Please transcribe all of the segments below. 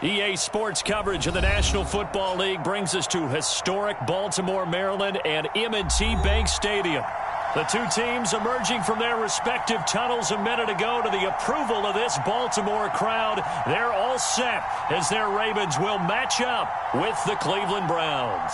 EA Sports coverage of the National Football League brings us to historic Baltimore, Maryland, and M&T Bank Stadium. The two teams emerging from their respective tunnels a minute ago to the approval of this Baltimore crowd. They're all set as their Ravens will match up with the Cleveland Browns.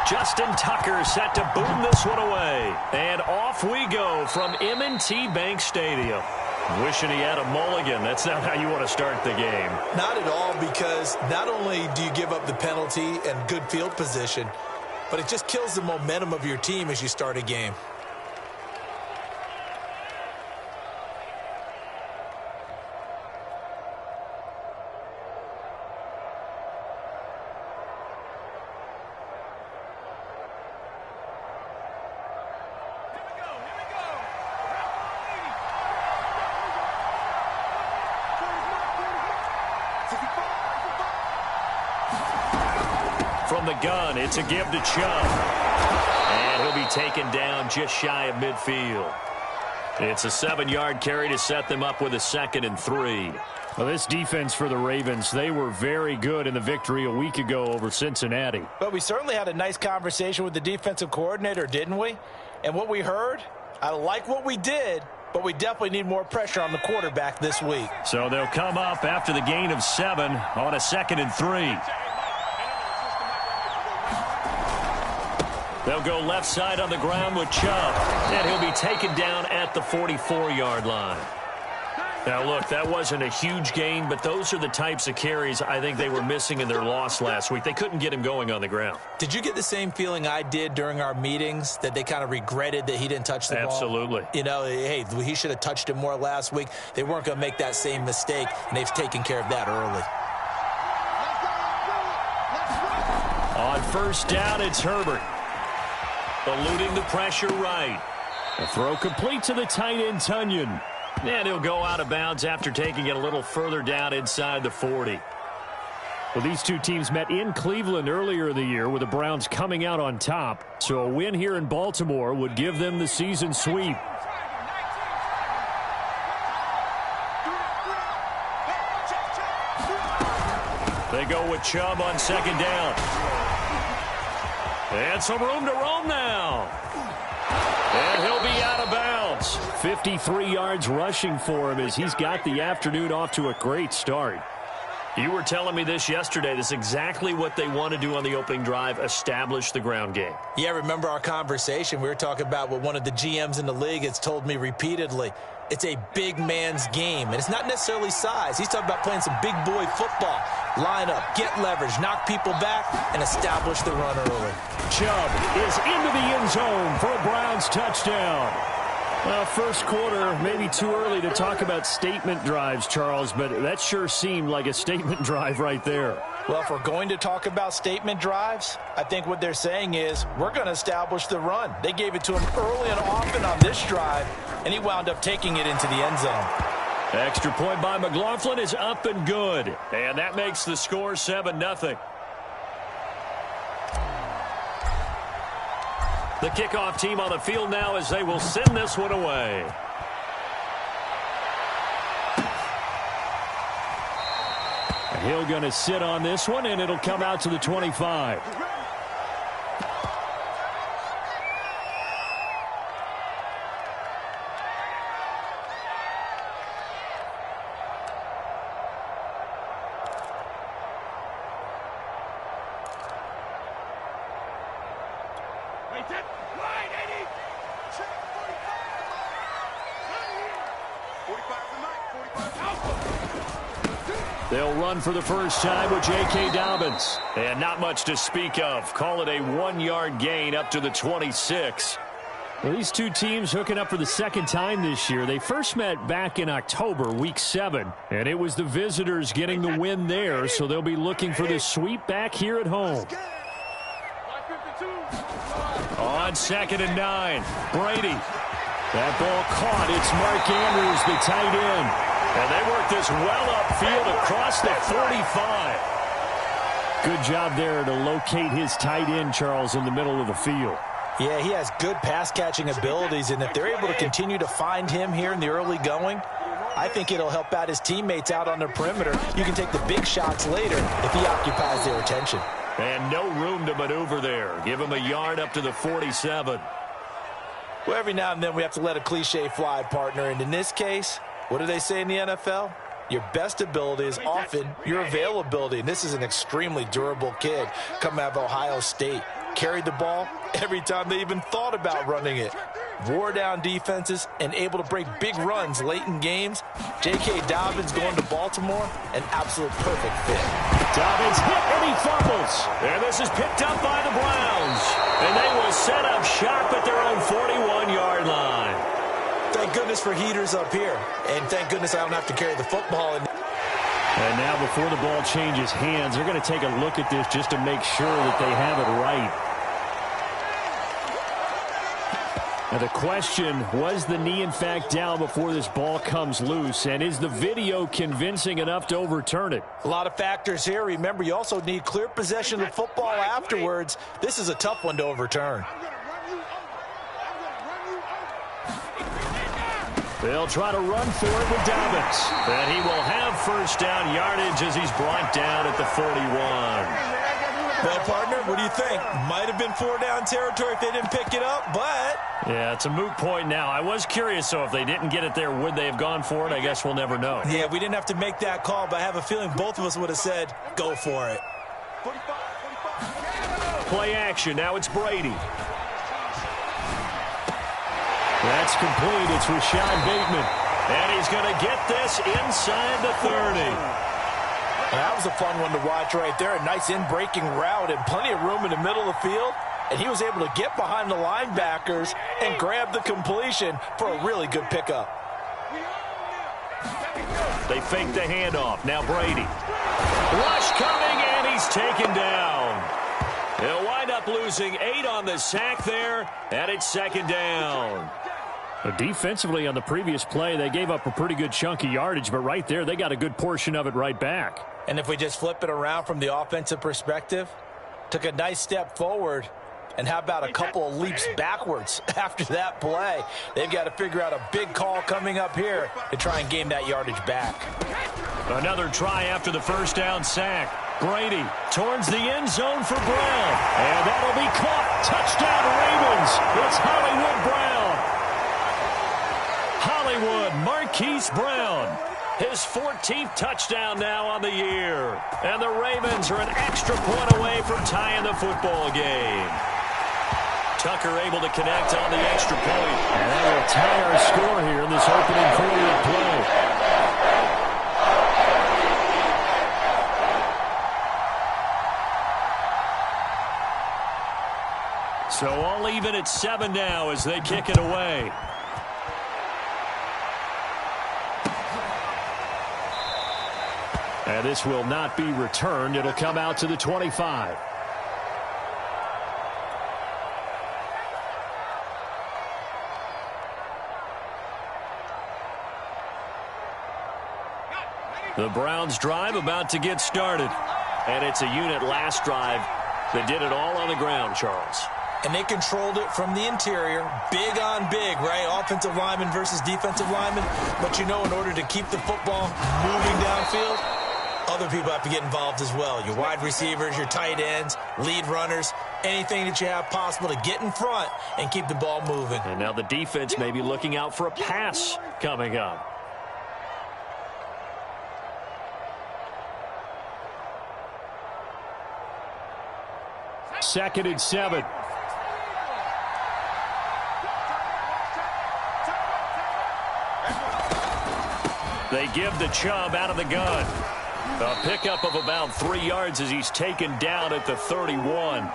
Justin Tucker set to boom this one away. And off we go from M&T Bank Stadium. Wishing he had a mulligan. That's not how you want to start the game. Not at all, because not only do you give up the penalty and good field position, but it just kills the momentum of your team as you start a game. From the gun, it's a give to Chubb. And he'll be taken down just shy of midfield. It's a 7-yard carry to set them up with a 2nd and 3. Well, this defense for the Ravens, they were very good in the victory a week ago over Cincinnati. But we certainly had a nice conversation with the defensive coordinator, didn't we? And what we heard, I like what we did, but we definitely need more pressure on the quarterback this week. So they'll come up after the gain of 7 on a 2nd and 3. They'll go left side on the ground with Chubb, and he'll be taken down at the 44-yard line. Now, look, that wasn't a huge gain, but those are the types of carries I think they were missing in their loss last week. They couldn't get him going on the ground. Did you get the same feeling I did during our meetings, that they kind of regretted that he didn't touch the ball? Absolutely. You know, hey, he should have touched it more last week. They weren't going to make that same mistake, and they've taken care of that early. On first down, it's Herbert. Eluding the pressure right. A throw complete to the tight end, Tunyon. And he'll go out of bounds after taking it a little further down inside the 40. Well, these two teams met in Cleveland earlier in the year with the Browns coming out on top. So a win here in Baltimore would give them the season sweep. They go with Chubb on 2nd down. And some room to roam now. And he'll be out of bounds. 53 yards rushing for him as he's got the afternoon off to a great start. You were telling me this yesterday. This is exactly what they want to do on the opening drive, establish the ground game. Yeah, remember our conversation? We were talking about what one of the GMs in the league has told me repeatedly. It's a big man's game, and it's not necessarily size. He's talking about playing some big boy football. Line up, get leverage, knock people back, and establish the run early. Chubb is into the end zone for a Browns touchdown. Well, first quarter, maybe too early to talk about statement drives, Charles, but that sure seemed like a statement drive right there. Well, if we're going to talk about statement drives, I think what they're saying is we're going to establish the run. They gave it to him early and often on this drive, and he wound up taking it into the end zone. Extra point by McLaughlin is up and good. And that makes the score 7-0. The kickoff team on the field now as they will send this one away. Hill going to sit on this one, and it'll come out to the 25. They'll run for the first time with J.K. Dobbins. And not much to speak of. Call it a 1-yard gain up to the 26. Well, these two teams hooking up for the second time this year. They first met back in October, Week 7. And it was the visitors getting the win there, so they'll be looking for the sweep back here at home. On 2nd and 9, Brady. That ball caught. It's Mark Andrews, the tight end. And they work this well upfield across the 45. Good job there to locate his tight end, Charles, in the middle of the field. Yeah, he has good pass-catching abilities, and if they're able to continue to find him here in the early going, I think it'll help out his teammates out on the perimeter. You can take the big shots later if he occupies their attention. And no room to maneuver there. Give him a yard up to the 47. Well, every now and then we have to let a cliche fly, partner, and in this case, what do they say in the NFL? Your best ability is often your availability, and this is an extremely durable kid coming out of Ohio State. Carried the ball every time they even thought about running it. Wore down defenses and able to break big runs late in games. J.K. Dobbins going to Baltimore, an absolute perfect fit. Dobbins hit and he fumbles. And this is picked up by the Browns. And they will set up shop at their own 41-yard line. Thank goodness for heaters up here. And thank goodness I don't have to carry the football. And now before the ball changes hands, they're going to take a look at this just to make sure that they have it right. Now the question, was the knee in fact down before this ball comes loose? And is the video convincing enough to overturn it? A lot of factors here. Remember, you also need clear possession of the football afterwards. This is a tough one to overturn. They'll try to run for it with Dobbins. And he will have first down yardage as he's brought down at the 41. Well, partner, what do you think? Might have been 4-down territory if they didn't pick it up, but... Yeah, it's a moot point now. I was curious, so if they didn't get it there, would they have gone for it? I guess we'll never know. Yeah, we didn't have to make that call, but I have a feeling both of us would have said, go for it. Play action. Now it's Brady. That's complete. It's Rashad Bateman. And he's going to get this inside the 30. That was a fun one to watch right there. A nice in-breaking route and plenty of room in the middle of the field. And he was able to get behind the linebackers and grab the completion for a really good pickup. They fake the handoff. Now Brady. Rush coming, and he's taken down. He'll wind up losing 8 on the sack there, and it's 2nd down. Defensively on the previous play, they gave up a pretty good chunk of yardage, but right there, they got a good portion of it right back. And if we just flip it around from the offensive perspective, took a nice step forward, and how about a couple of leaps backwards after that play? They've got to figure out a big call coming up here to try and gain that yardage back. Another try after the first down sack. Brady towards the end zone for Brown. And that'll be caught. Touchdown Ravens. It's Hollywood Brown. Hollywood Marquise Brown. His 14th touchdown now on the year. And the Ravens are an extra point away from tying the football game. Tucker able to connect on the extra point. And that will tie our score here in this opening quarter of play. So all even at 7 now as they kick it away. And this will not be returned. It'll come out to the 25. The Browns drive about to get started. And it's a unit last drive that did it all on the ground, Charles. And they controlled it from the interior. Big on big, right? Offensive lineman versus defensive lineman. But you know, in order to keep the football moving downfield, other people have to get involved as well. Your wide receivers, your tight ends, lead runners, anything that you have possible to get in front and keep the ball moving. And now the defense may be looking out for a pass coming up. Second and 7. They give the Chubb out of the gun. A pickup of about 3 yards as he's taken down at the 31.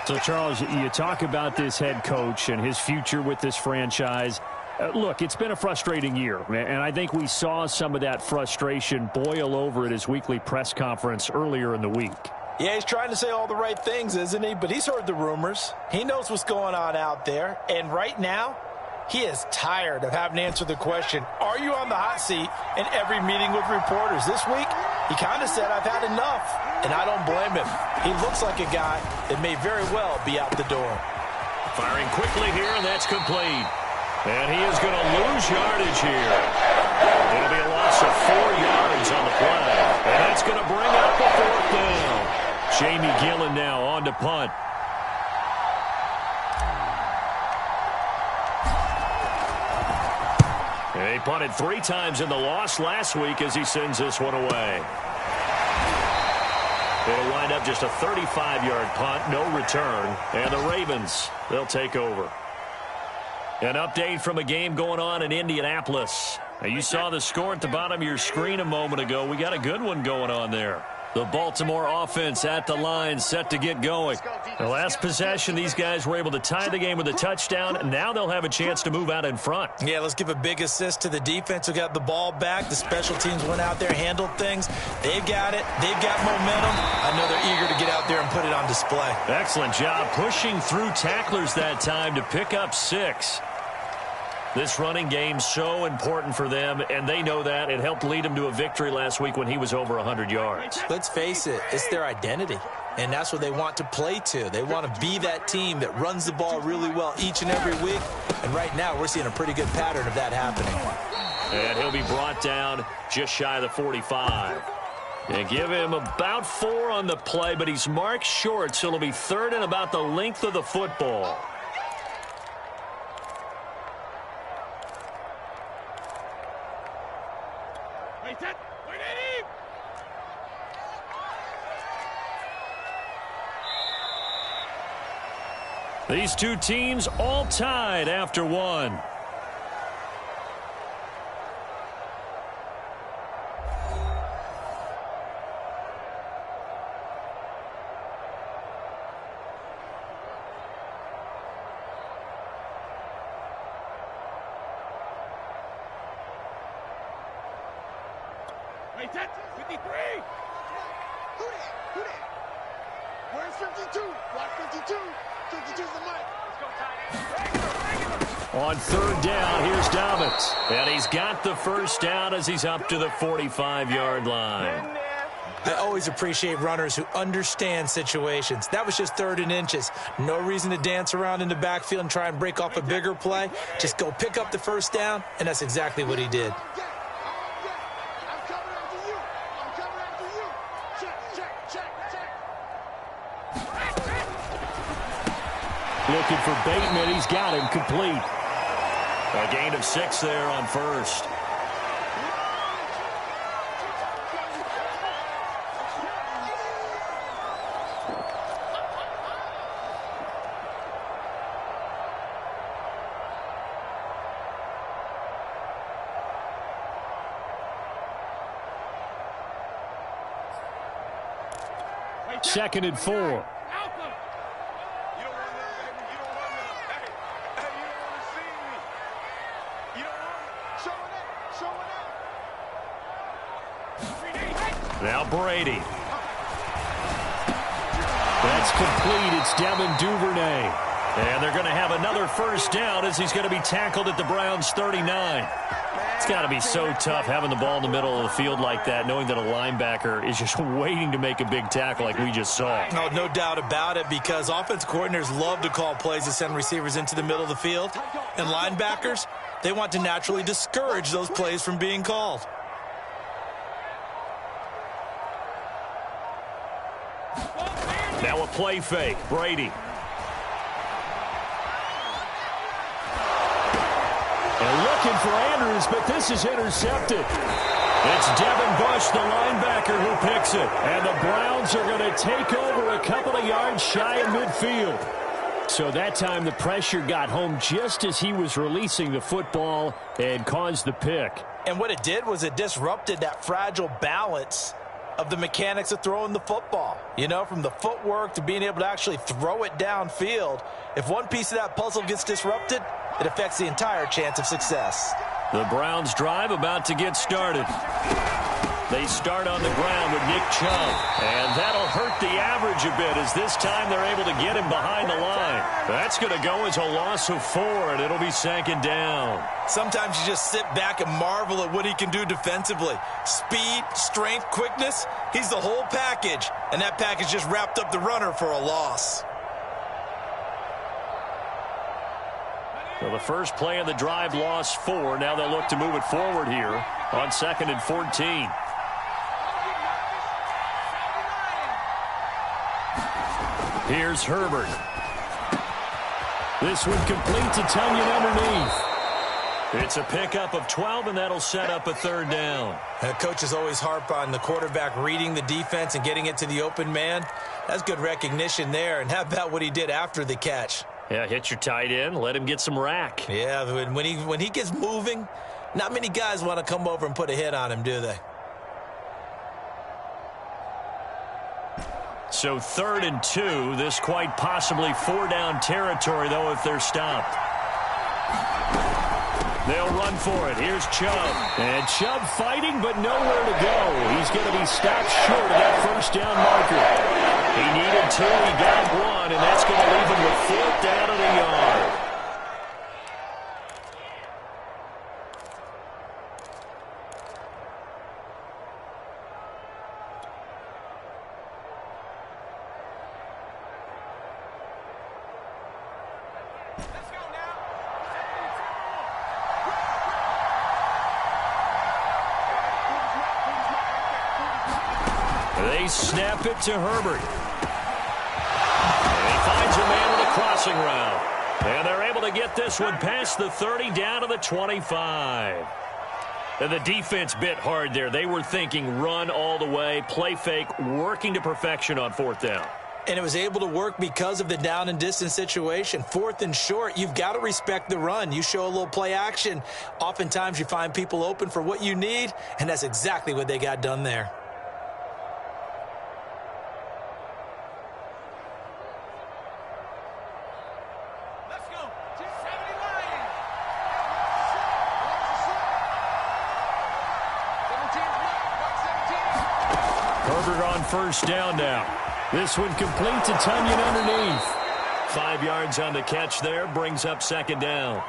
So, Charles, you talk about this head coach and his future with this franchise. Look, it's been a frustrating year, and I think we saw some of that frustration boil over at his weekly press conference earlier in the week. Yeah, he's trying to say all the right things, isn't he? But he's heard the rumors. He knows what's going on out there. And right now, he is tired of having to answer the question, are you on the hot seat in every meeting with reporters? This week, he kind of said, I've had enough. And I don't blame him. He looks like a guy that may very well be out the door. Firing quickly here, and that's complete. And he is going to lose yardage here. It'll be a loss of 4 yards on the play. And that's going to bring up a 4th down. Jamie Gillen now on to punt. He punted 3 times in the loss last week as he sends this one away. It'll wind up just a 35-yard punt, no return. And the Ravens, they'll take over. An update from a game going on in Indianapolis. Now, you saw the score at the bottom of your screen a moment ago. We got a good one going on there. The Baltimore offense at the line, set to get going. The last possession, these guys were able to tie the game with a touchdown. Now they'll have a chance to move out in front. Yeah, let's give a big assist to the defense who got the ball back. The special teams went out there, handled things. They've got it. They've got momentum. I know they're eager to get out there and put it on display. Excellent job pushing through tacklers that time to pick up 6. This running game so important for them, and they know that. It helped lead them to a victory last week when he was over 100 yards. Let's face it, it's their identity, and that's what they want to play to. They want to be that team that runs the ball really well each and every week, and right now we're seeing a pretty good pattern of that happening. And he'll be brought down just shy of the 45. They give him about 4 on the play, but he's marked short, so it'll be 3rd and about the length of the football. These two teams all tied after 1. Wait, 53! Who that? Where's 52? Watch 52. 52's the mic. Let's go, tight end. On 3rd down, here's Dobbins. And he's got the first down as he's up to the 45-yard line. I always appreciate runners who understand situations. That was just 3rd and inches. No reason to dance around in the backfield and try and break off a bigger play. Just go pick up the first down, and that's exactly what he did. Looking for Bateman. He's got him complete. A gain of 6 there on 1st. Second and 4. Now Brady. That's complete. It's Devin Duvernay. And they're going to have another first down as he's going to be tackled at the Browns' 39. It's got to be so tough having the ball in the middle of the field like that, knowing that a linebacker is just waiting to make a big tackle like we just saw. Oh, no doubt about it, because offensive coordinators love to call plays that send receivers into the middle of the field. And linebackers, they want to naturally discourage those plays from being called. Now a play fake. Brady. They're looking for Andrews, but this is intercepted. It's Devin Bush, the linebacker, who picks it. And the Browns are going to take over a couple of yards shy of midfield. So that time the pressure got home just as he was releasing the football and caused the pick. And what it did was it disrupted that fragile balance of the mechanics of throwing the football. You know, from the footwork to being able to actually throw it downfield. If one piece of that puzzle gets disrupted, it affects the entire chance of success. The Browns drive about to get started. They start on the ground with Nick Chubb. And that'll hurt the average a bit as this time they're able to get him behind the line. That's going to go as a loss of 4, and it'll be 2nd down. Sometimes you just sit back and marvel at what he can do defensively. Speed, strength, quickness, he's the whole package. And that package just wrapped up the runner for a loss. So the first play of the drive lost 4. Now they'll look to move it forward here on 2nd and 14. Here's Herbert. This one complete to Tunyon underneath. It's a pickup of 12, and that'll set up a 3rd down. Coaches always harp on the quarterback reading the defense and getting it to the open man. That's good recognition there. And how about what he did after the catch? Yeah, hit your tight end, let him get some rack. Yeah, when he gets moving, not many guys want to come over and put a hit on him, do they? So 3rd and 2. This quite possibly 4-down territory, though, if they're stopped. They'll run for it. Here's Chubb. And Chubb fighting, but nowhere to go. He's going to be stopped short of that 1st down marker. He needed 2. He got 1, and that's going to leave him with 4th down and a yard. They snap it to Herbert. And he finds a man with a crossing route. And they're able to get this one past the 30 down to the 25. And the defense bit hard there. They were thinking run all the way, play fake, working to perfection on 4th down. And it was able to work because of the down and distance situation. 4th and short, you've got to respect the run. You show a little play action. Oftentimes you find people open for what you need, and that's exactly what they got done there. Herbert on 1st down now. This one complete to Tunyon underneath. 5 yards on the catch there, brings up 2nd down.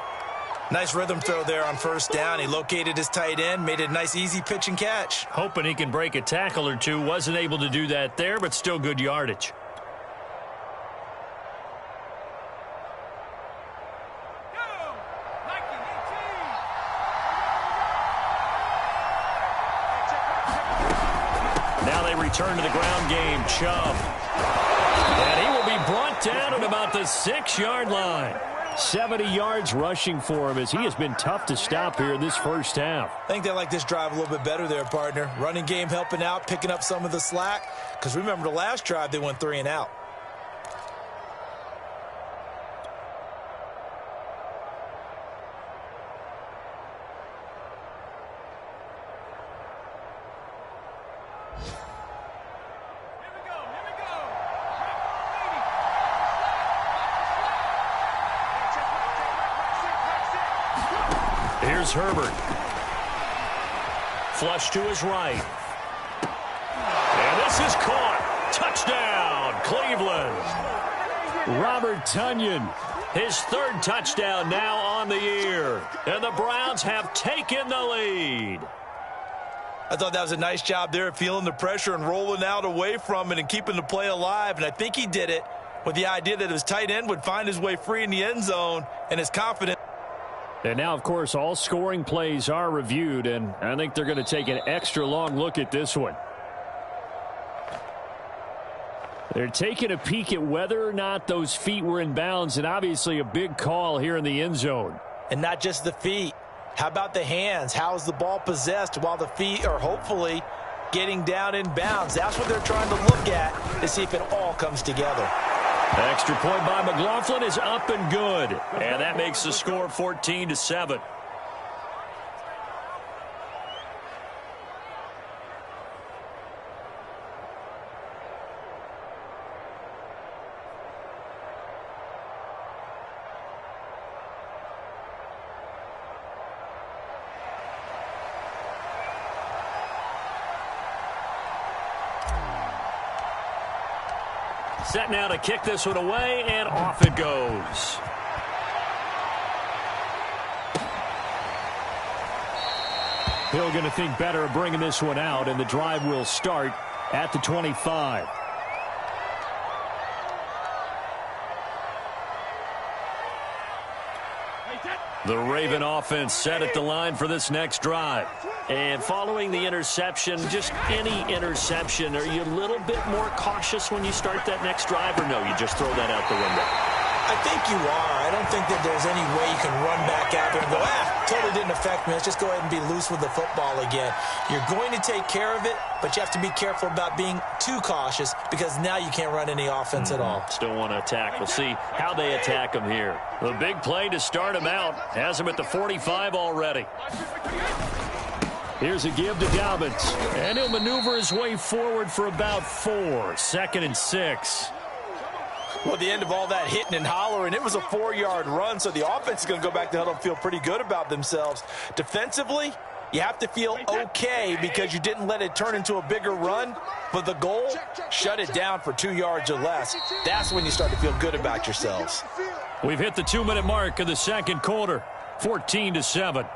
Nice rhythm throw there on 1st down. He located his tight end, made it a nice easy pitch and catch. Hoping he can break a tackle or two. Wasn't able to do that there, but still good yardage. Return to the ground game, Chubb. And he will be brought down at about the 6-yard line. 70 yards rushing for him as he has been tough to stop here in this 1st half. I think they like this drive a little bit better there, partner. Running game helping out, picking up some of the slack. Because remember the last drive, they went 3 and out. Here's Herbert. Flush to his right. And this is caught. Touchdown, Cleveland. Robert Tunyon, his 3rd touchdown now on the year. And the Browns have taken the lead. I thought that was a nice job there of feeling the pressure and rolling out away from it and keeping the play alive. And I think he did it with the idea that his tight end would find his way free in the end zone and is confident. And now, of course, all scoring plays are reviewed, and I think they're going to take an extra long look at this one. They're taking a peek at whether or not those feet were in bounds, and obviously a big call here in the end zone. And not just the feet. How about the hands? How is the ball possessed while the feet are hopefully getting down in bounds? That's what they're trying to look at to see if it all comes together. Extra point by McLaughlin is up and good. And that makes the score 14-7. Set now to kick this one away, and off it goes. Hill going to think better of bringing this one out, and the drive will start at the 25. The Raven offense set at the line for this next drive. And following the interception, just any interception, are you a little bit more cautious when you start that next drive, or no, you just throw that out the window? I think you are. I don't think that there's any way you can run back out there and go, totally didn't affect me. Let's just go ahead and be loose with the football again. You're going to take care of it, but you have to be careful about being too cautious because now you can't run any offense at all. Still want to attack. We'll see how they attack him here. The big play to start him out has him at the 45 already. Here's a give to Dobbins, and he'll maneuver his way forward for about 4. 2nd and 6. Well, at the end of all that hitting and hollering, it was a 4-yard run, so the offense is going to go back to huddle and feel pretty good about themselves. Defensively, you have to feel okay because you didn't let it turn into a bigger run, but the goal, shut it down for 2 yards or less. That's when you start to feel good about yourselves. We've hit the 2-minute mark of the second quarter, 14-7.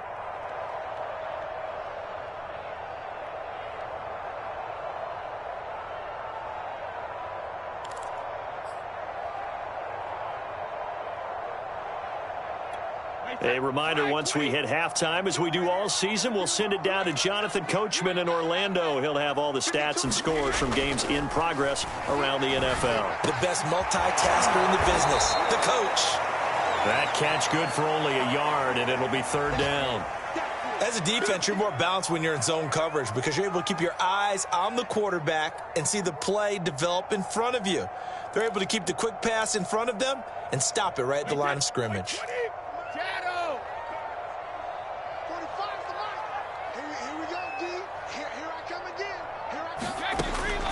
A reminder, once we hit halftime, as we do all season, we'll send it down to Jonathan Coachman in Orlando. He'll have all the stats and scores from games in progress around the NFL. The best multitasker in the business, the coach. That catch good for only a yard, and it'll be 3rd down. As a defense, you're more balanced when you're in zone coverage because you're able to keep your eyes on the quarterback and see the play develop in front of you. They're able to keep the quick pass in front of them and stop it right at the line of scrimmage.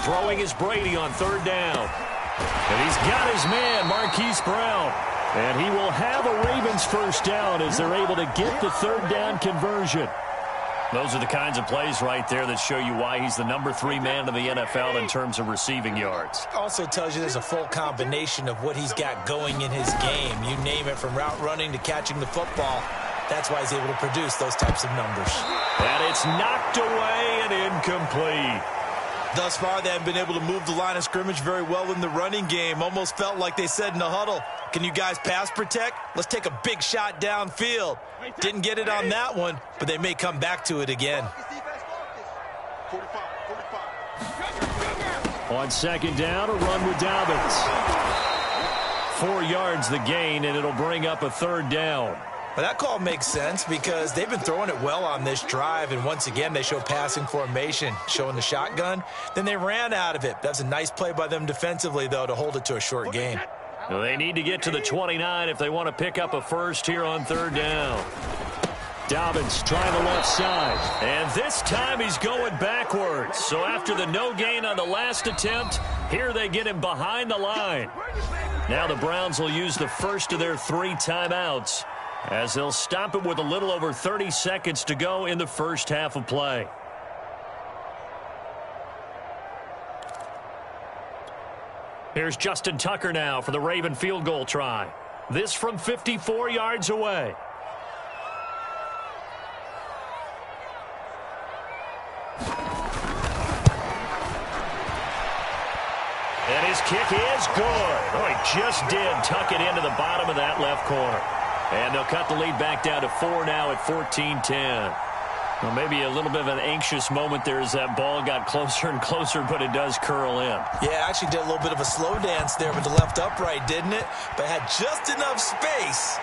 Throwing is Brady on 3rd down. And he's got his man, Marquise Brown. And he will have a Ravens 1st down as they're able to get the 3rd down conversion. Those are the kinds of plays right there that show you why he's the number 3 man in the NFL in terms of receiving yards. Also tells you there's a full combination of what he's got going in his game. You name it, from route running to catching the football. That's why he's able to produce those types of numbers. And it's knocked away and incomplete. Thus far, they haven't been able to move the line of scrimmage very well in the running game. Almost felt like they said in the huddle, can you guys pass protect? Let's take a big shot downfield. Didn't get it on that one, but they may come back to it again. On 2nd down, a run with Dobbins. 4 yards the gain, and it'll bring up a 3rd down. Well, that call makes sense because they've been throwing it well on this drive, and once again, they show passing formation, showing the shotgun. Then they ran out of it. That's a nice play by them defensively, though, to hold it to a short gain. Well, they need to get to the 29 if they want to pick up a 1st here on 3rd down. Dobbins trying the left side. And this time he's going backwards. So after the no gain on the last attempt, here they get him behind the line. Now the Browns will use the first of their 3 timeouts, as they'll stop it with a little over 30 seconds to go in the first half of play. Here's Justin Tucker now for the Raven field goal try. This from 54 yards away. And his kick is good. Oh, he just did tuck it into the bottom of that left corner. And they'll cut the lead back down to 4 now at 14-10. Well, maybe a little bit of an anxious moment there as that ball got closer and closer, but it does curl in. Yeah, actually did a little bit of a slow dance there with the left upright, didn't it? But had just enough space,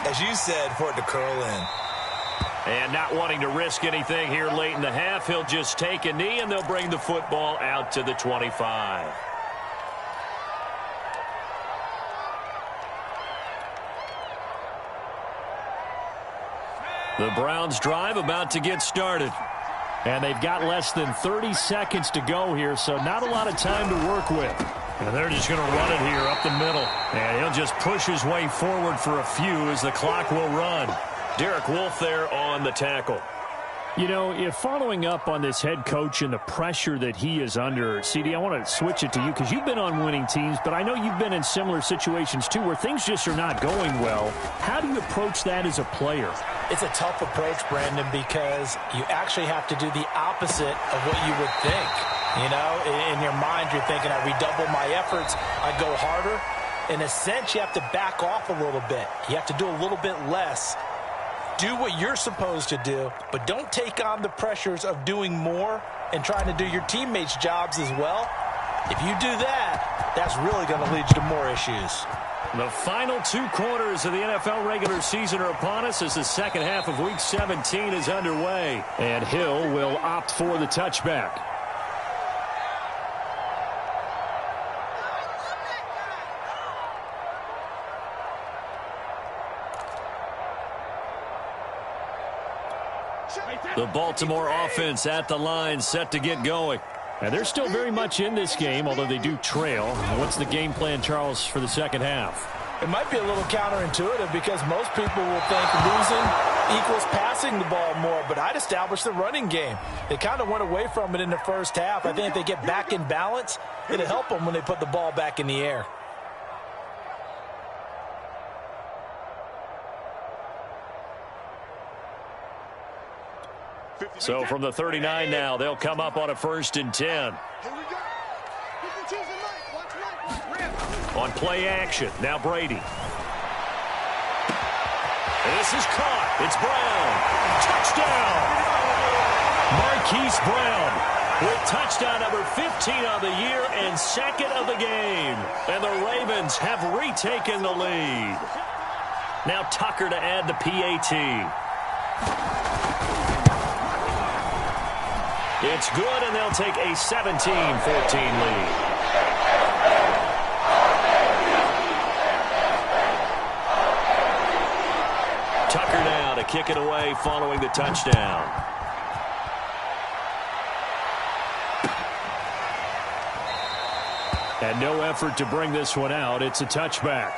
as you said, for it to curl in. And not wanting to risk anything here late in the half, he'll just take a knee, and they'll bring the football out to the 25. The Browns drive about to get started. And they've got less than 30 seconds to go here, so not a lot of time to work with. And they're just going to run it here up the middle. And he'll just push his way forward for a few as the clock will run. Derek Wolfe there on the tackle. You know, if following up on this head coach and the pressure that he is under, CD, I want to switch it to you because you've been on winning teams, but I know you've been in similar situations too where things just are not going well. How do you approach that as a player? It's a tough approach, Brandon, because you actually have to do the opposite of what you would think. You know, in your mind, you're thinking, I redouble my efforts, I go harder. In a sense, you have to back off a little bit. You have to do a little bit less. Do what you're supposed to do, but don't take on the pressures of doing more and trying to do your teammates' jobs as well. If you do that, that's really going to lead you to more issues. The final 2 quarters of the NFL regular season are upon us as the second half of Week 17 is underway. And Hill will opt for the touchback. The Baltimore offense at the line, set to get going. And they're still very much in this game, although they do trail. What's the game plan, Charles, for the second half? It might be a little counterintuitive because most people will think losing equals passing the ball more, but I'd establish the running game. They kind of went away from it in the first half. I think if they get back in balance, it'll help them when they put the ball back in the air. So from the 39 now, they'll come up on a 1st and 10. Here we go. 52's the mic. Watch right. On play action, now Brady. This is caught. It's Brown. Touchdown. Marquise Brown with touchdown number 15 on the year and 2nd of the game. And the Ravens have retaken the lead. Now Tucker to add the PAT. It's good, and they'll take a 17-14 lead. Tucker now to kick it away following the touchdown. And no effort to bring this one out. It's a touchback.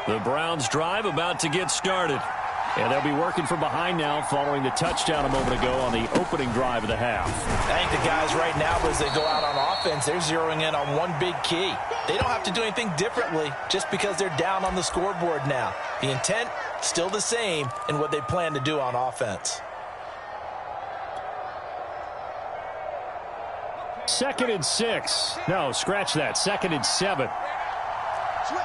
The Browns drive about to get started. And they'll be working from behind now following the touchdown a moment ago on the opening drive of the half. I think the guys right now, as they go out on offense, they're zeroing in on one big key. They don't have to do anything differently just because they're down on the scoreboard now. The intent, still the same in what they plan to do on offense. 2nd and 6. No, scratch that. 2nd and 7. Switch.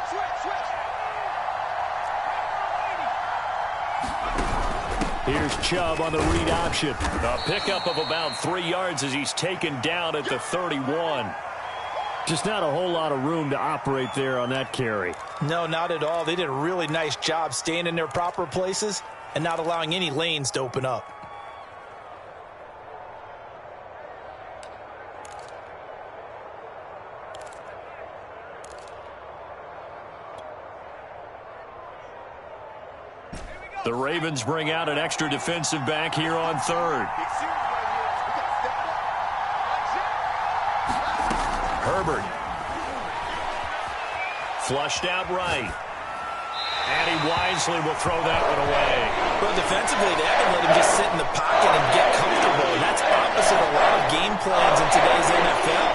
Here's Chubb on the read option. A pickup of about 3 yards as he's taken down at the 31. Just not a whole lot of room to operate there on that carry. No, not at all. They did a really nice job staying in their proper places and not allowing any lanes to open up. The Ravens bring out an extra defensive back here on 3rd. Herbert. Flushed out right. And he wisely will throw that one away. Well, defensively, they haven't let him just sit in the pocket and get comfortable, and that's opposite a lot of game plans in today's NFL.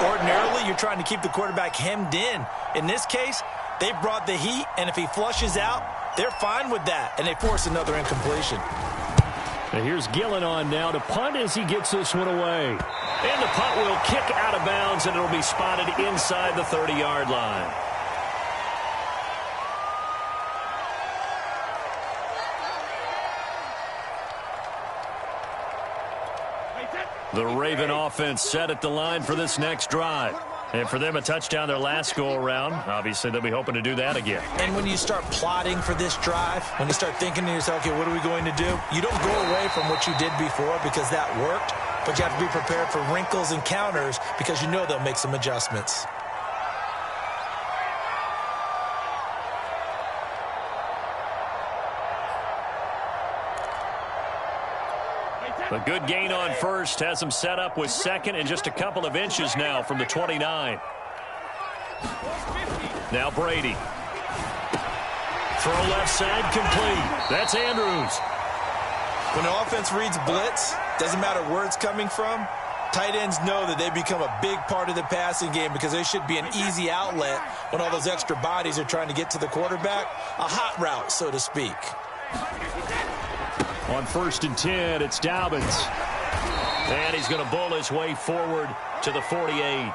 Ordinarily, you're trying to keep the quarterback hemmed in. In this case, they brought the heat, and if he flushes out, they're fine with that, and they force another incompletion. And here's Gillen on now to punt as he gets this one away. And the punt will kick out of bounds, and it'll be spotted inside the 30-yard line. The Raven offense set at the line for this next drive. And for them, a touchdown their last go-around. Obviously, they'll be hoping to do that again. And when you start plotting for this drive, when you start thinking to yourself, okay, what are we going to do? You don't go away from what you did before because that worked, but you have to be prepared for wrinkles and counters because you know they'll make some adjustments. A good gain on first has him set up with second and just a couple of inches now from the 29. Now Brady. Throw left side complete. That's Andrews. When the offense reads blitz, doesn't matter where it's coming from, tight ends know that they become a big part of the passing game because they should be an easy outlet when all those extra bodies are trying to get to the quarterback. A hot route, so to speak. On 1st and 10, it's Dobbins. And he's going to bowl his way forward to the 48.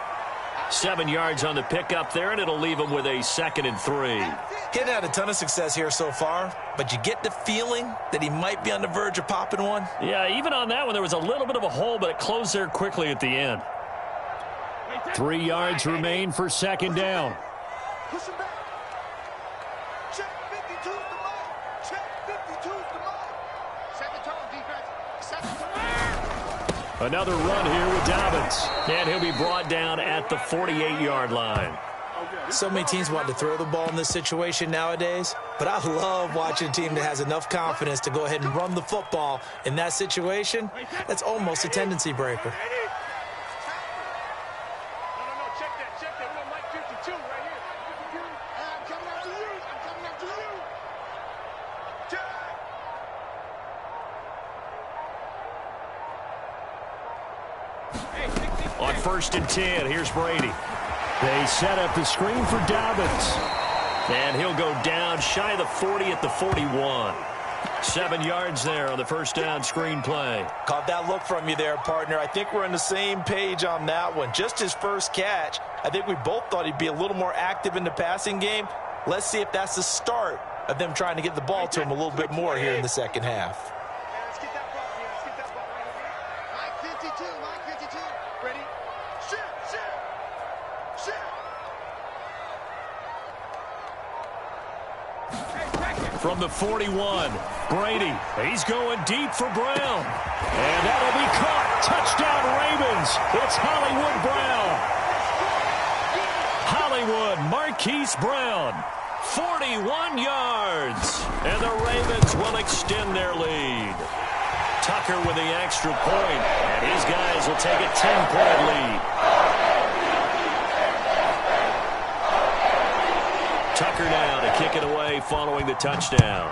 7 yards on the pickup there, and it'll leave him with a 2nd and 3. He hadn't had a ton of success here so far, but you get the feeling that he might be on the verge of popping one. Yeah, even on that one, there was a little bit of a hole, but it closed there quickly at the end. 3 yards remain for 2nd down. Push him back. Check 52's the mark. Check 52's the mark. Second tone, defense. Second tone. Another run here with Dobbins. And he'll be brought down at the 48-yard line. So many teams want to throw the ball in this situation nowadays, but I love watching a team that has enough confidence to go ahead and run the football in that situation. That's almost a tendency breaker. No, check that. We want Mike 52 right here. I'm coming after you. Check. On 1st and 10, here's Brady. They set up the screen for Dobbins. And he'll go down shy of the 40 at the 41. 7 yards there on the first down screen play. Caught that look from you there, partner. I think we're on the same page on that one. Just his first catch. I think we both thought he'd be a little more active in the passing game. Let's see if that's the start of them trying to get the ball to him a little bit more here in the second half. Let's get that ball here. Let's get that ball right here. Mike 52. Ready? Shoot. From the 41, Brady. He's going deep for Brown. And that'll be caught. Touchdown, Ravens. It's Hollywood Brown. Hollywood Marquise Brown. 41 yards. And the Ravens will extend their lead. Tucker with the extra point. And his guys will take a 10-point lead. Tucker now to kick it away following the touchdown.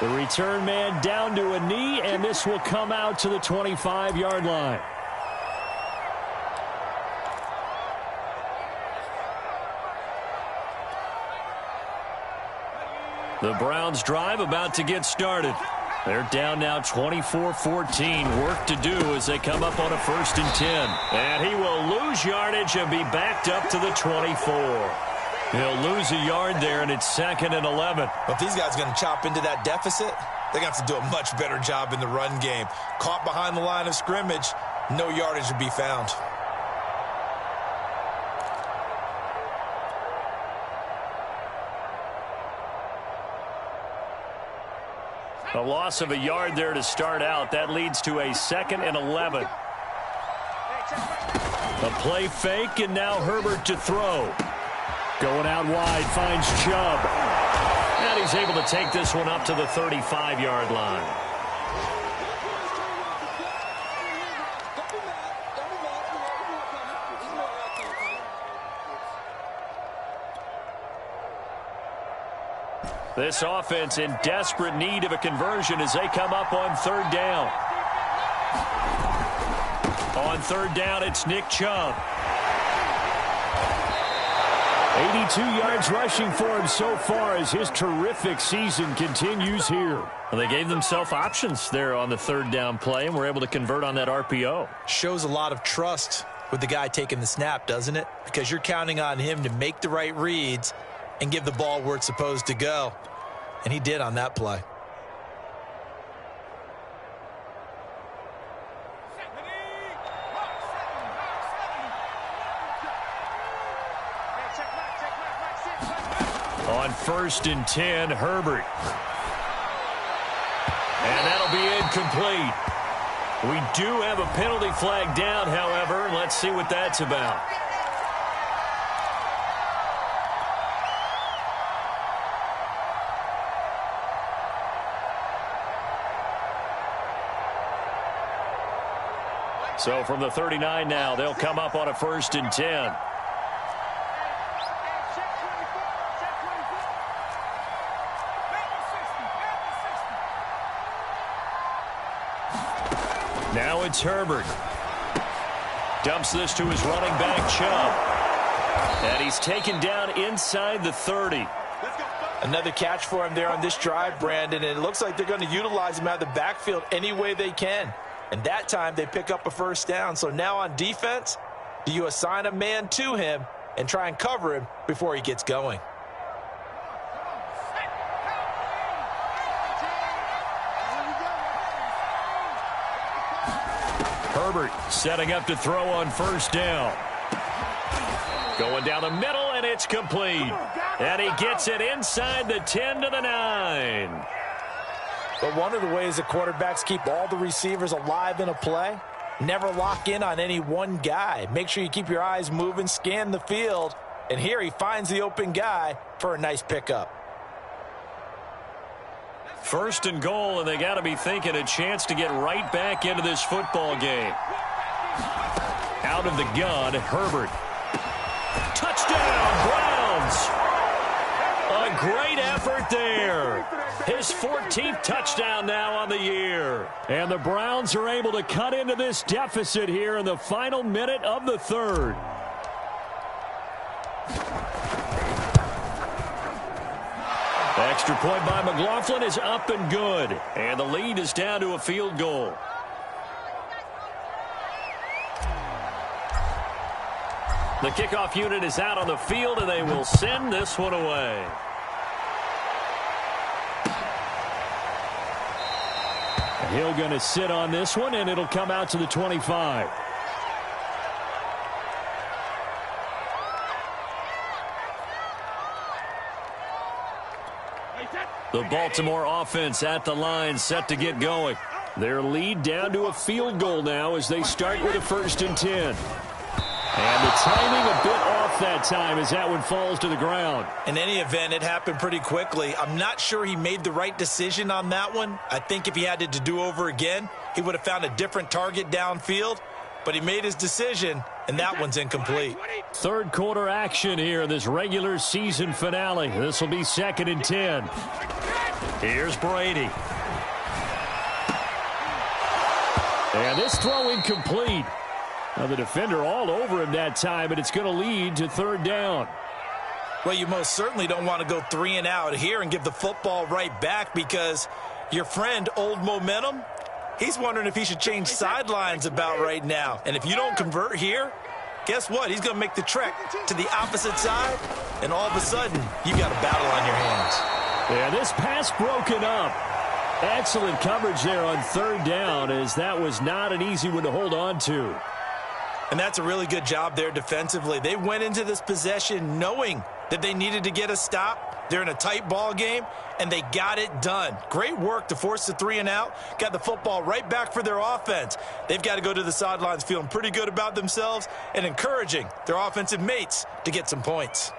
The return man down to a knee, and this will come out to the 25-yard line. The Browns drive about to get started. They're down now 24-14. Work to do as they come up on a 1st and 10. And he will lose yardage and be backed up to the 24. He'll lose a yard there, and it's 2nd and 11. But if these guys are going to chop into that deficit, they're going to have to do a much better job in the run game. Caught behind the line of scrimmage, no yardage to be found. A loss of a yard there to start out. That leads to a 2nd and 11. A play fake, and now Herbert to throw. Going out wide, finds Chubb. And he's able to take this one up to the 35-yard line. This offense in desperate need of a conversion as they come up on 3rd down. On 3rd down, it's Nick Chubb. 82 yards rushing for him so far as his terrific season continues here. Well, they gave themselves options there on the 3rd down play and were able to convert on that RPO. Shows a lot of trust with the guy taking the snap, doesn't it? Because you're counting on him to make the right reads and give the ball where it's supposed to go. And he did on that play. On 1st and 10, Herbert. And that'll be incomplete. We do have a penalty flag down, however. Let's see what that's about. So from the 39 now, they'll come up on a 1st and 10. Now it's Herbert. Dumps this to his running back, Chubb. And he's taken down inside the 30. Another catch for him there on this drive, Brandon, and it looks like they're going to utilize him out of the backfield any way they can. And that time they pick up a 1st down. So now on defense, do you assign a man to him and try and cover him before he gets going? Herbert setting up to throw on 1st down. Going down the middle, and it's complete. And he gets it inside the 10 to the 9. But one of the ways that quarterbacks keep all the receivers alive in a play, never lock in on any one guy. Make sure you keep your eyes moving, scan the field. And here he finds the open guy for a nice pickup. 1st and goal, and they got to be thinking a chance to get right back into this football game. Out of the gun, Herbert. Touchdown, Browns! A great effort there. His 14th touchdown now on the year. And the Browns are able to cut into this deficit here in the final minute of the 3rd. Extra point by McLaughlin is up and good. And the lead is down to a field goal. The kickoff unit is out on the field, and they will send this one away. Hill going to sit on this one, and it'll come out to the 25. The Baltimore offense at the line, set to get going. Their lead down to a field goal now as they start with a 1st and 10. And the timing a bit off that time as that one falls to the ground. In any event, it happened pretty quickly. I'm not sure he made the right decision on that one. I think if he had it to do over again, he would have found a different target downfield. But he made his decision, and that one's incomplete. 3rd quarter action here in this regular season finale. This will be 2nd and 10. Here's Brady. And this throw incomplete. Now the defender all over him that time, but it's going to lead to 3rd down. Well, you most certainly don't want to go 3 and out here and give the football right back because your friend, Old Momentum, he's wondering if he should change sidelines about right now. And if you don't convert here, guess what? He's going to make the trek to the opposite side, and all of a sudden, you got a battle on your hands. Yeah, this pass broken up. Excellent coverage there on 3rd down, as that was not an easy one to hold on to. And that's a really good job there defensively. They went into this possession knowing that they needed to get a stop. They're in a tight ball game, and they got it done. Great work to force the 3 and out. Got the football right back for their offense. They've got to go to the sidelines feeling pretty good about themselves and encouraging their offensive mates to get some points.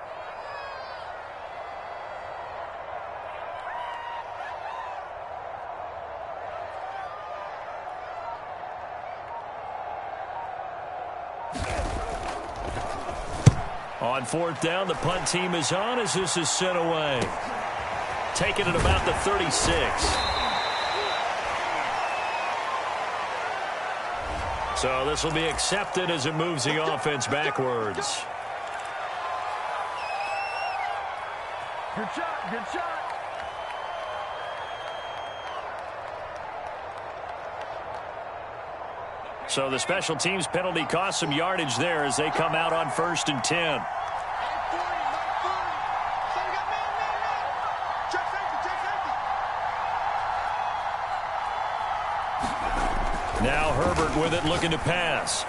On 4th down, the punt team is on as this is sent away. Taking it about the 36. So this will be accepted as it moves the offense backwards. Good shot, good shot. So the special teams penalty cost some yardage there as they come out on 1st and 10. Now Herbert with it, looking to pass.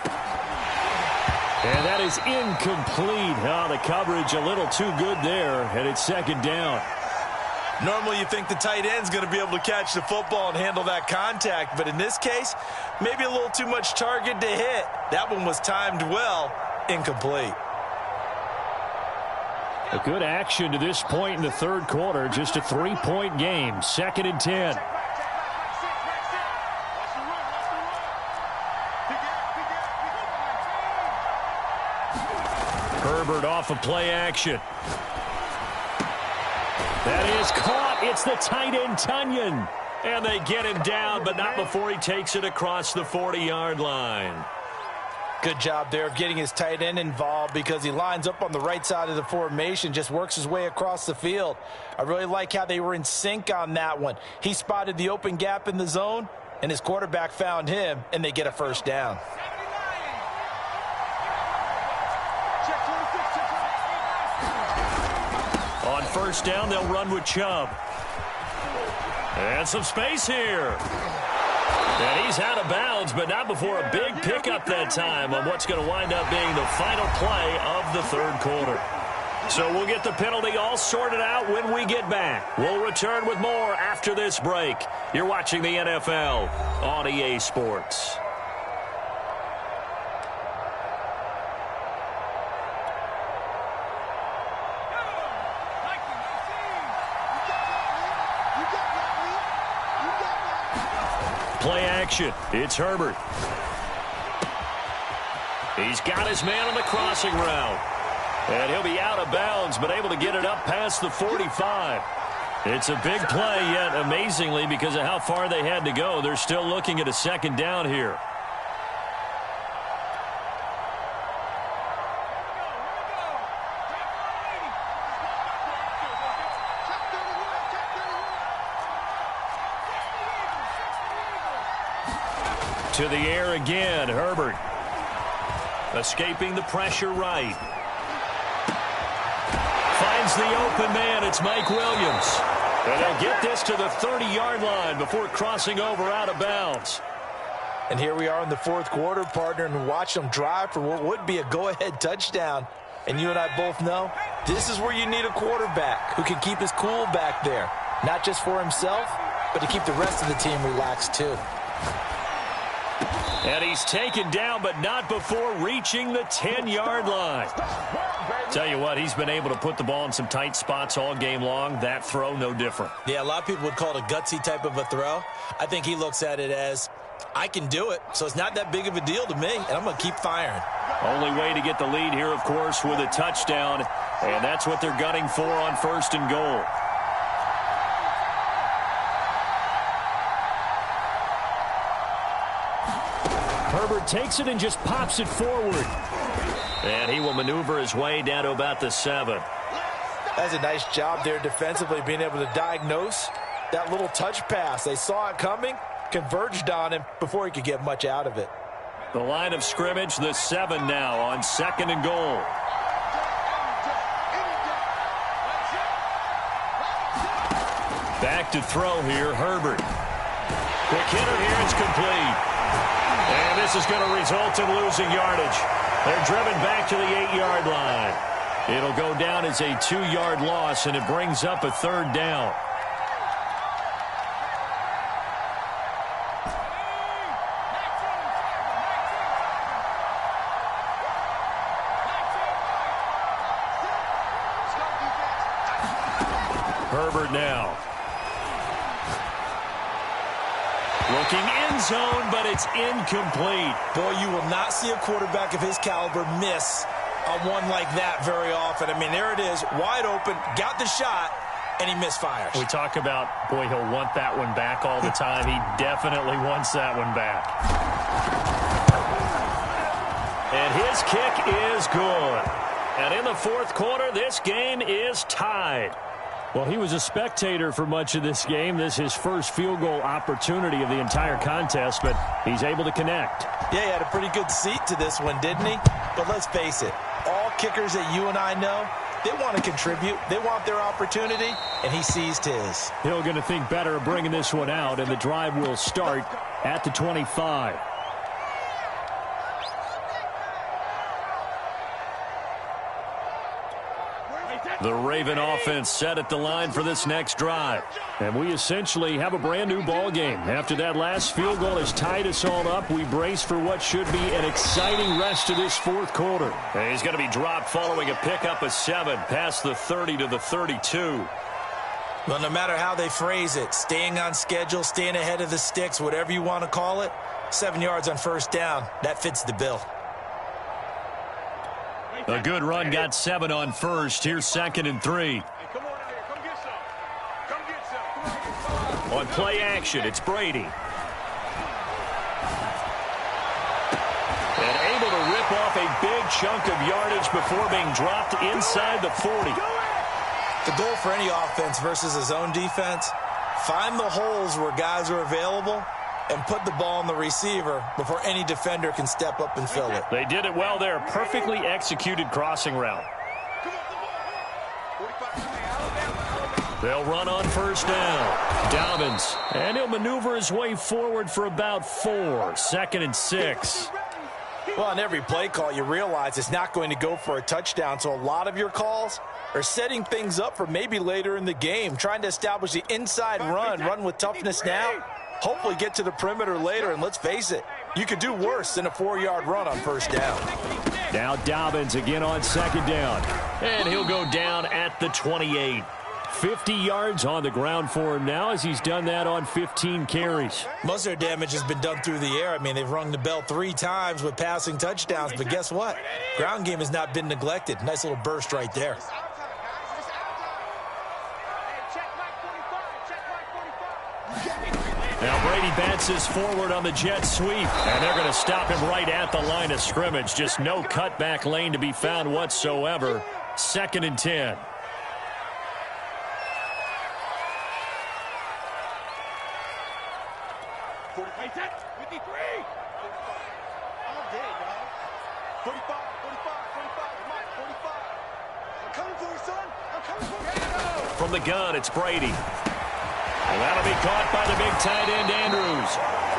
And that is incomplete. Oh, the coverage a little too good there, and it's 2nd down. Normally you think the tight end's going to be able to catch the football and handle that contact, but in this case, maybe a little too much target to hit. That one was timed well, incomplete. A good action to this point in the 3rd quarter, just a 3-point game, 2nd and 10. Herbert off of play action. That is caught. It's the tight end, Tunyon. And they get him down, but not before he takes it across the 40-yard line. Good job there of getting his tight end involved because he lines up on the right side of the formation, just works his way across the field. I really like how they were in sync on that one. He spotted the open gap in the zone, and his quarterback found him, and they get a first down. On first down, they'll run with Chubb. And some space here. And he's out of bounds, but not before a big pickup that time on what's going to wind up being the final play of the third quarter. So we'll get the penalty all sorted out when we get back. We'll return with more after this break. You're watching the NFL on EA Sports. Play action. It's Herbert. He's got his man on the crossing route. And he'll be out of bounds, but able to get it up past the 45. It's a big play, yet amazingly, because of how far they had to go, they're still looking at a second down here. To the air again, Herbert. Escaping the pressure right. Finds the open man, it's Mike Williams. And they'll get this to the 30-yard line before crossing over out of bounds. And here we are in the fourth quarter, partner, and watch them drive for what would be a go-ahead touchdown. And you and I both know this is where you need a quarterback who can keep his cool back there. Not just for himself, but to keep the rest of the team relaxed too. And he's taken down, but not before reaching the 10-yard line. Tell you what, he's been able to put the ball in some tight spots all game long. That throw, no different. Yeah, a lot of people would call it a gutsy type of a throw. I think he looks at it as, I can do it, so it's not that big of a deal to me, and I'm going to keep firing. Only way to get the lead here, of course, with a touchdown, and that's what they're gunning for on first and goal. Herbert takes it and just pops it forward. And he will maneuver his way down to about the 7. That's a nice job there defensively, being able to diagnose that little touch pass. They saw it coming, converged on him before he could get much out of it. The line of scrimmage, the 7 now on second and goal. Back to throw here, Herbert. Quick hitter here, it's complete. And this is going to result in losing yardage. They're driven back to the 8-yard line. It'll go down as a 2-yard loss, and it brings up a third down. Herbert now. Looking end zone, but it's incomplete. Boy, you will not see a quarterback of his caliber miss on one like that very often. I mean, there it is, wide open, got the shot, and he misfires. We talk about, boy, he'll want that one back all the time. He definitely wants that one back. And his kick is good. And in the fourth quarter, this game is tied. Well, he was a spectator for much of this game. This is his first field goal opportunity of the entire contest, but he's able to connect. Yeah, he had a pretty good seat to this one, didn't he? But let's face it, all kickers that you and I know, they want to contribute. They want their opportunity, and he seized his. Hill going to think better of bringing this one out, and the drive will start at the 25. The Raven offense set at the line for this next drive. And we essentially have a brand new ball game. After that last field goal has tied us all up, we brace for what should be an exciting rest to this fourth quarter. And he's going to be dropped following a pickup of 7 past the 30 to the 32. Well, no matter how they phrase it, staying on schedule, staying ahead of the sticks, whatever you want to call it, 7 yards on first down, that fits the bill. A good run got 7 on first. Here's 2nd and 3. Come on in here. Come get some. Come get some. Come on. On play action, it's Brady. And able to rip off a big chunk of yardage before being dropped inside the 40. The goal for any offense versus a zone defense, find the holes where guys are available and put the ball on the receiver before any defender can step up and fill it. They did it well there. Perfectly executed crossing route. They'll run on first down. Dobbins. And he'll maneuver his way forward for about 4. 2nd and 6. Well, on every play call, you realize it's not going to go for a touchdown, so a lot of your calls are setting things up for maybe later in the game, trying to establish the inside run with toughness now, hopefully get to the perimeter later, and let's face it, you could do worse than a 4-yard run on first down. Now Dobbins again on 2nd down. And he'll go down at the 28. 50 yards on the ground for him now as he's done that on 15 carries. Most of their damage has been done through the air. I mean, they've rung the bell 3 times with passing touchdowns, but guess what? Ground game has not been neglected. Nice little burst right there. Now Brady bounces forward on the jet sweep, and they're going to stop him right at the line of scrimmage. Just no cutback lane to be found whatsoever. 2nd and 10. From the gun, it's Brady. And that'll be caught by the big tight end, Andrews.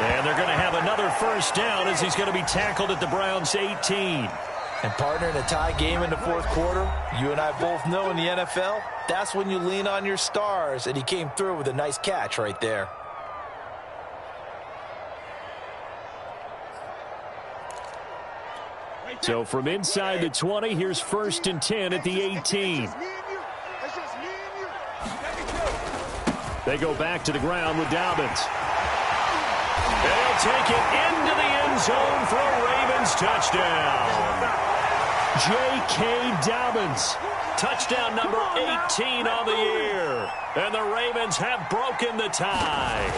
And they're going to have another first down as he's going to be tackled at the Browns' 18. And partner, in a tie game in the 4th quarter, you and I both know in the NFL, that's when you lean on your stars, and he came through with a nice catch right there. So from inside the 20, here's 1st and 10 at the 18. They go back to the ground with Dobbins. They'll take it into the end zone for a Ravens touchdown. J.K. Dobbins. Touchdown number 18 on the year. And the Ravens have broken the tie.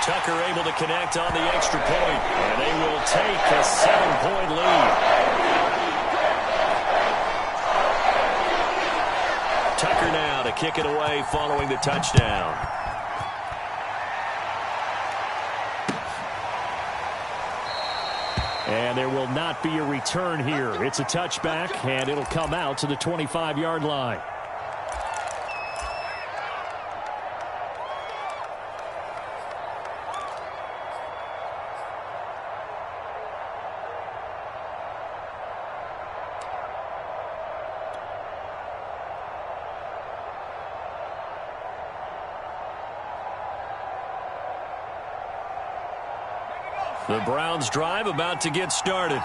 Tucker able to connect on the extra point. And they will take a 7-point lead. Tucker now to kick it away following the touchdown. And there will not be a return here. It's a touchback, and it'll come out to the 25-yard line. The Browns drive about to get started.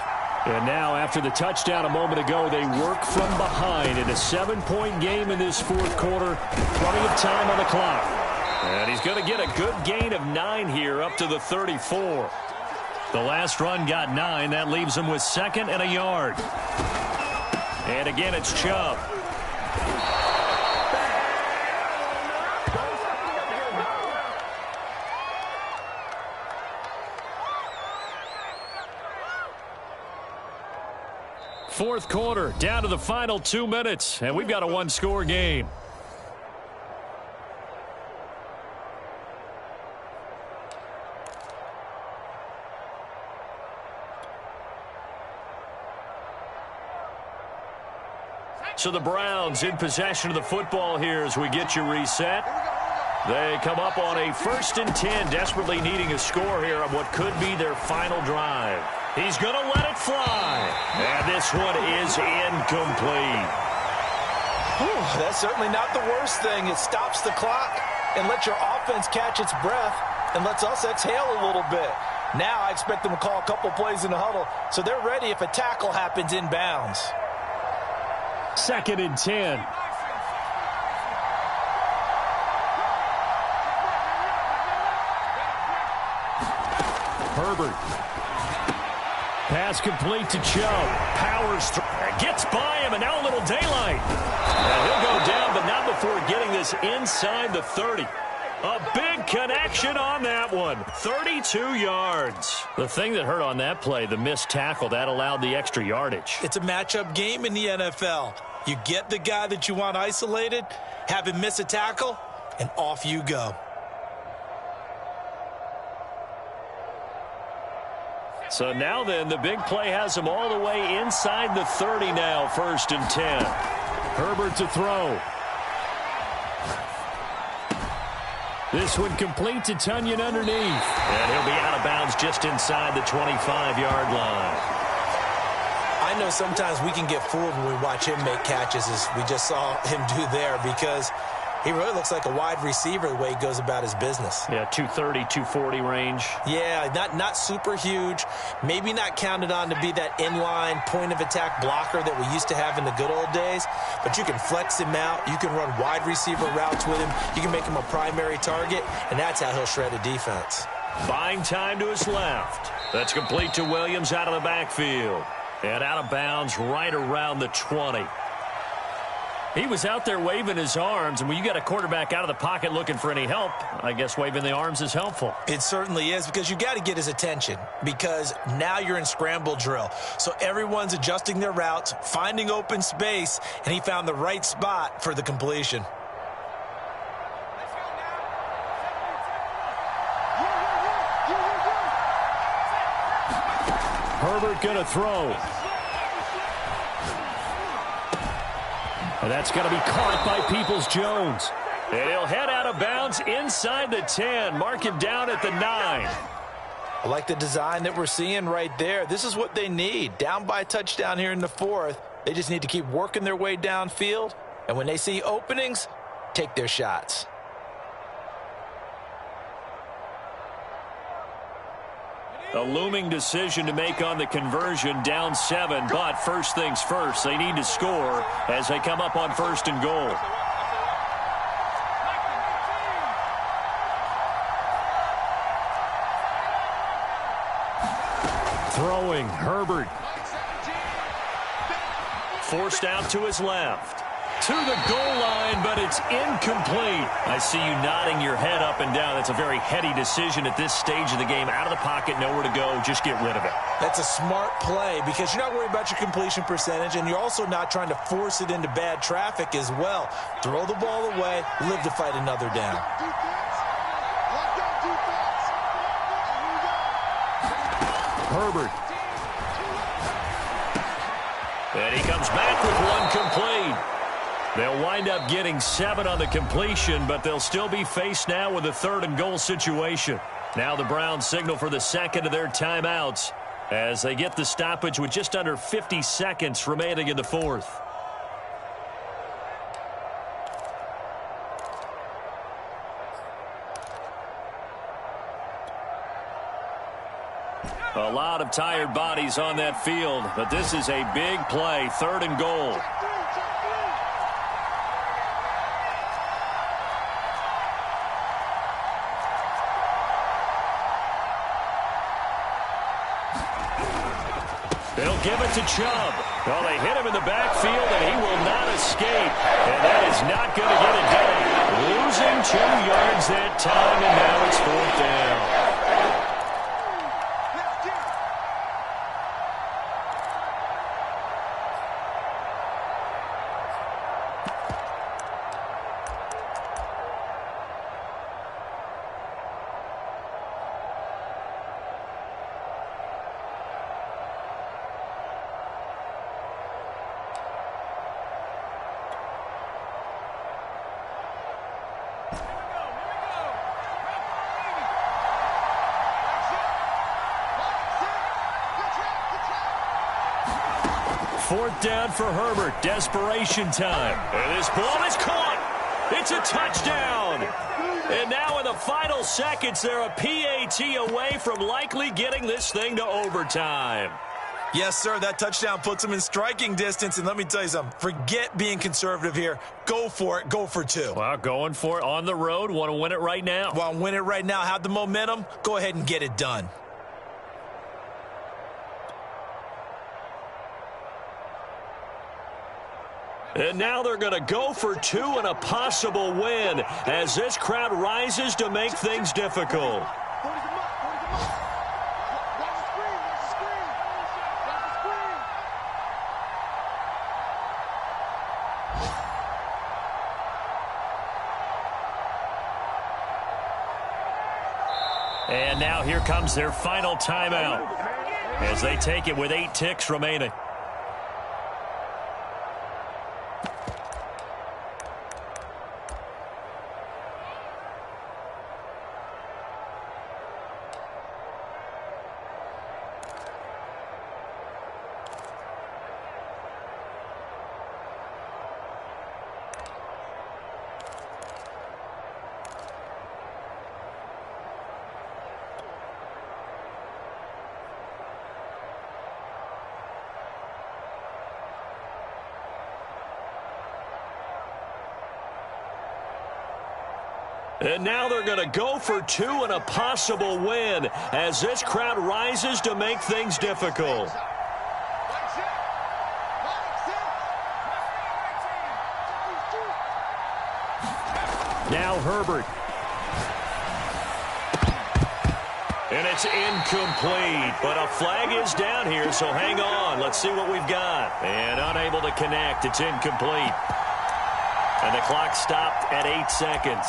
And now, after the touchdown a moment ago, they work from behind in a 7-point game in this 4th quarter. Plenty of time on the clock. And he's going to get a good gain of 9 here up to the 34. The last run got 9. That leaves him with 2nd and a yard. And again, it's Chubb. Fourth quarter, down to the final 2 minutes, and we've got a 1-score game. So the Browns in possession of the football here as we get you reset. They come up on a 1st and 10, desperately needing a score here on what could be their final drive. He's going to let it fly. And this one is incomplete. Whew, that's certainly not the worst thing. It stops the clock and lets your offense catch its breath and lets us exhale a little bit. Now I expect them to call a couple plays in the huddle so they're ready if a tackle happens inbounds. 2nd and 10. Herbert. Pass complete to Chubb. Powers through. Gets by him, and now a little daylight. And he'll go down, but not before getting this inside the 30. A big connection on that one. 32 yards. The thing that hurt on that play, the missed tackle, that allowed the extra yardage. It's a matchup game in the NFL. You get the guy that you want isolated, have him miss a tackle, and off you go. So now then, the big play has him all the way inside the 30 now, 1st and 10. Herbert to throw. This one complete to Tunyon underneath. And he'll be out of bounds just inside the 25-yard line. I know sometimes we can get fooled when we watch him make catches, as we just saw him do there, because he really looks like a wide receiver the way he goes about his business. Yeah, 230, 240 range. Yeah, not super huge. Maybe not counted on to be that inline point-of-attack blocker that we used to have in the good old days. But you can flex him out. You can run wide receiver routes with him. You can make him a primary target, and that's how he'll shred a defense. Buying time to his left. That's complete to Williams out of the backfield. And out of bounds right around the 20. He was out there waving his arms, and when you got a quarterback out of the pocket looking for any help, I guess waving the arms is helpful. It certainly is, because you got to get his attention, because now you're in scramble drill. So everyone's adjusting their routes, finding open space, and he found the right spot for the completion. Herbert going to throw. And that's going to be caught by Peoples-Jones. And he'll head out of bounds inside the 10. Mark him down at the 9. I like the design that we're seeing right there. This is what they need. Down by a touchdown here in the 4th. They just need to keep working their way downfield. And when they see openings, take their shots. A looming decision to make on the conversion, down 7, but first things first, they need to score as they come up on 1st and goal. Throwing, Herbert. Forced out to his left. To the goal line, but it's incomplete. I see you nodding your head up and down. That's a very heady decision at this stage of the game. Out of the pocket, nowhere to go. Just get rid of it. That's a smart play, because you're not worried about your completion percentage, and you're also not trying to force it into bad traffic as well. Throw the ball away, live to fight another down. Herbert. And he comes back with one complete. They'll wind up getting 7 on the completion, but they'll still be faced now with a 3rd and goal situation. Now the Browns signal for the second of their timeouts as they get the stoppage with just under 50 seconds remaining in the 4th. A lot of tired bodies on that field, but this is a big play, 3rd and goal. They'll give it to Chubb. Well, they hit him in the backfield, and he will not escape. And that is not going to get it done. Losing 2 yards that time, and now it's 4th down. Fourth down for Herbert. Desperation time. And this ball is caught. It's a touchdown. And now in the final seconds, they're a PAT away from likely getting this thing to overtime. Yes, sir, that touchdown puts them in striking distance. And let me tell you something. Forget being conservative here. Go for it. Go for 2. Well, going for it on the road. Want to win it right now. Want to win it right now. Have the momentum. Go ahead and get it done. And now they're going to go for two and a possible win as this crowd rises to make things difficult. And now here comes their final timeout as they take it with 8 ticks remaining. And now they're going to go for two and a possible win as this crowd rises to make things difficult. Now Herbert. And it's incomplete, but a flag is down here, so hang on. Let's see what we've got. And unable to connect. It's incomplete. And the clock stopped at 8 seconds.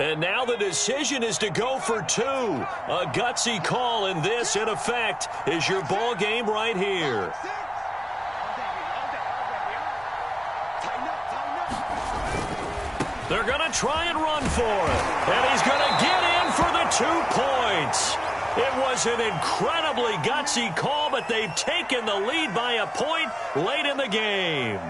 And now the decision is to go for two. A gutsy call, and this, in effect, is your ball game right here. They're going to try and run for it. And he's going to get in for the 2 points. It was an incredibly gutsy call, but they've taken the lead by a point late in the game.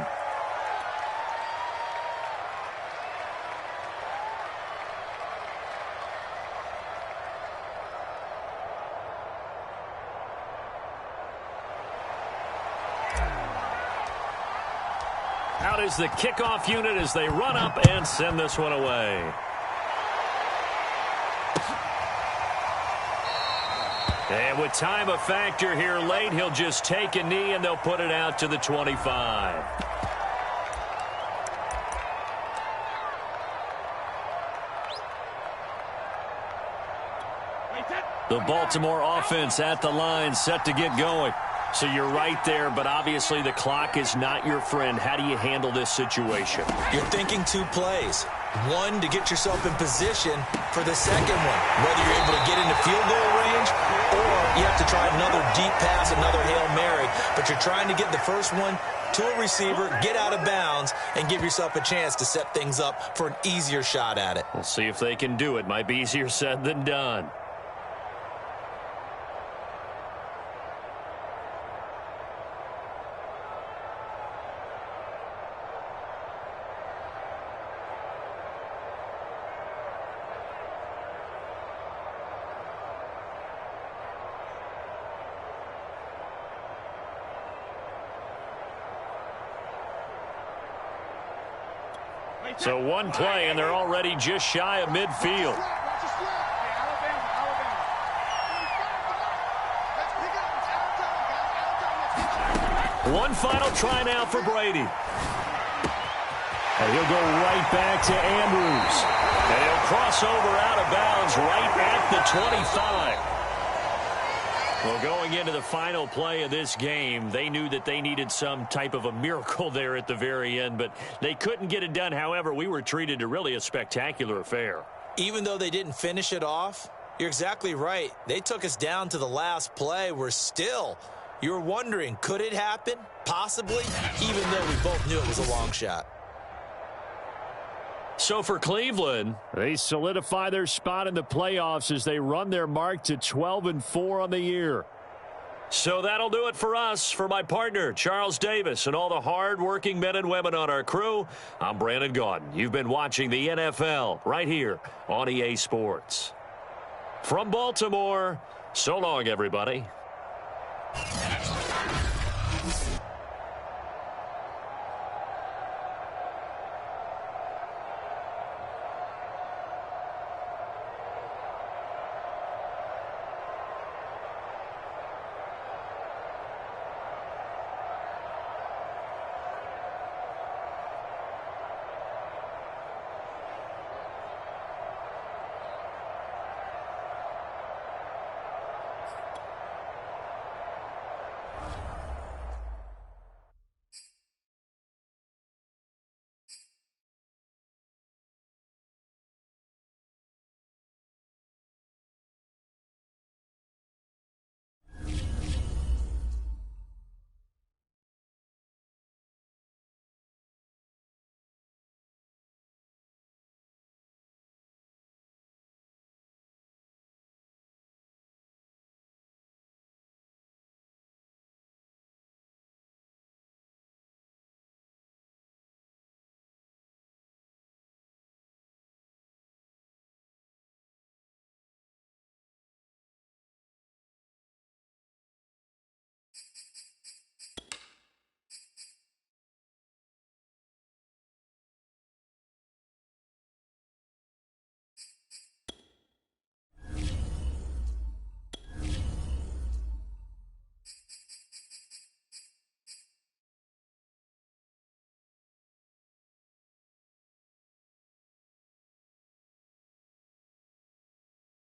Out is the kickoff unit as they run up and send this one away. And with time a factor here late, he'll just take a knee and they'll put it out to the 25. The Baltimore offense at the line, set to get going. So you're right there, but obviously the clock is not your friend. How do you handle this situation? You're thinking 2 plays. One, to get yourself in position for the second one, whether you're able to get into field goal range or you have to try another deep pass, another Hail Mary. But you're trying to get the first one to a receiver, get out of bounds, and give yourself a chance to set things up for an easier shot at it. We'll see if they can do it. Might be easier said than done. So one play, and they're already just shy of midfield. One final try now for Brady. And he'll go right back to Andrews. And he'll cross over out of bounds right at the 25. Well, going into the final play of this game, they knew that they needed some type of a miracle there at the very end, but they couldn't get it done. However, we were treated to really a spectacular affair. Even though they didn't finish it off, you're exactly right. They took us down to the last play. We're still, you were wondering, could it happen? Possibly, even though we both knew it was a long shot. So for Cleveland, they solidify their spot in the playoffs as they run their mark to 12-4 on the year. So that'll do it for us. For my partner, Charles Davis, and all the hard-working men and women on our crew, I'm Brandon Gaudin. You've been watching the NFL right here on EA Sports. From Baltimore, so long, everybody.